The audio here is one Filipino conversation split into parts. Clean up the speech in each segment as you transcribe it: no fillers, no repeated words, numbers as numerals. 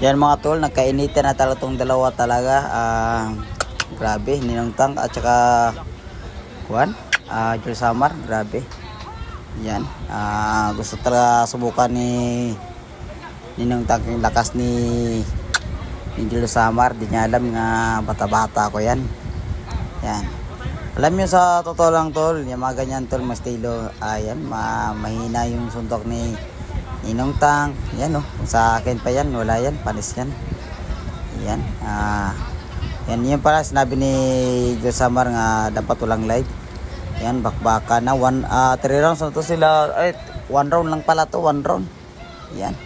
Yan mga tol, nagkainitan na talaga tong dalawa talaga. Grabe, Ninong Tang at saka Juan, Jules Samar, grabe. Yan, gusto talaga subukan ni Ninong Tang yung lakas ni Jules Samar. Di niya alam nga bata-bata ko yan. Yan. Alam nyo sa totoo lang tol, yung mga ganyan tol, mas estilo, ayan, mahina yung suntok ni Ninong Tang. Yan oh, sa akin pa yan, wala yan, panis yan. Yan, yan yun pala, sinabi ni Jules Samar nga dapat walang live. Yan, bakbaka na, 3 rounds na to sila, ay 1 round lang pala to, 1 round. Yan.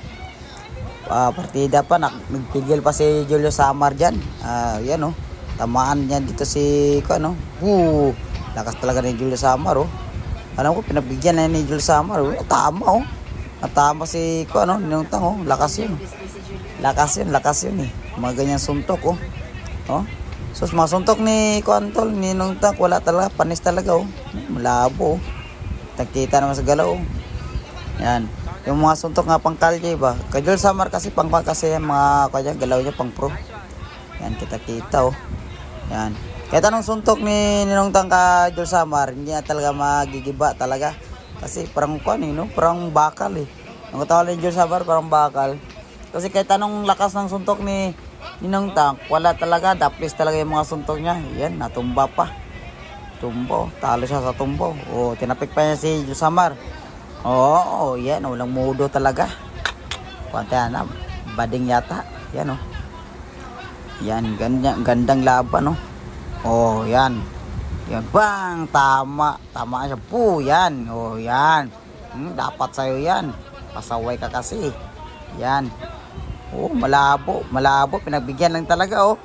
Partida pa, nagpigil pa si Jules Samar dyan. Yan oh, tamaan niya dito si, ano, lakas talaga ni Jules Samar oh. Alam ko, pinabigyan na ni Jules Samar oh, tama oh. Natama si ano, Ninong Tang oh, lakas yun. Lakas yun eh. Mga ganyan suntok oh. Oh. So mga suntok ni Kuantol, Ninong Tang, wala talaga, panis talaga oh. Malabo oh. Nakita naman sa galaw oh. Yan. Yung mga suntok nga pang kalye ba. Kay Jules Samar kasi pang kasi yung mga kanya galaw niya pang pro. Yan, kita oh. Yan. Kahit anong suntok ni Ninong Tang ka Jules Samar, hindi na talaga magigiba talaga. Kasi parang no? Parang bakal eh. Ang katawan ni Jules Samar parang bakal. Kasi kahit anong lakas ng suntok ni Ninong Tang, wala talaga. Daplis talaga yung mga suntok niya. Yan, natumba pa. Tumbo. Talo siya sa tumbo. Oh, tinapik pa niya si Jules Samar. Oo, yan. Walang mudo talaga. Kuwanta na. Bading yata. Yan oh. Yan, gandang laban oh. Oh, yan. Yan, bang, tama siya po, yan, oh, yan, dapat sa'yo yan, pasaway ka kasi, yan, oh, malabo, pinagbigyan lang talaga, oh,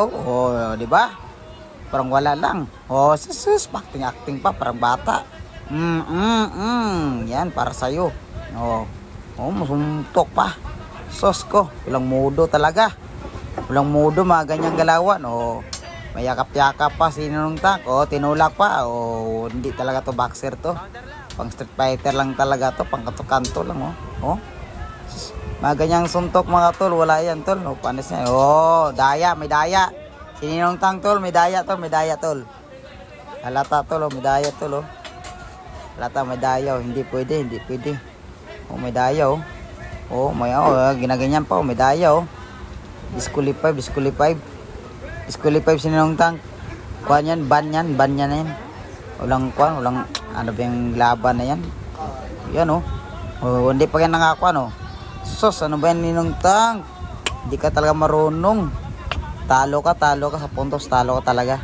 oh, di ba, parang wala lang, oh, sus, acting pa, parang bata, yan, para sa'yo, oh, masuntok pa, sos ko, walang mudo talaga, mga ganyang galawan, oh, may yakap-yakap pa si Ninong Tang. O, tinulak pa. O, hindi talaga to boxer to. Pang street fighter lang talaga to. Pang kanto-kanto lang, o. O. Mga ganyang suntok mga tol. Wala yan, tol. O, panis niya. O, daya. May daya. Si Ninong Tang, tol. May daya, tol. Halata, tol. O, may daya, tol. O. Halata, may daya. O. Hindi pwede. O, may daya, o. O, may, ginaganyan pa. O, may daya, o. Disqualify. Disqualify si Ninong Tang. Kuha yan, ban yan na yan. Walang, ano ba yung laban na yan? Yan oh. Oh, hindi pa yan nangako ano. Sos, ano ba yan Ninong Tang? Hindi ka talaga marunong. Talo ka sa puntos, talo ka talaga.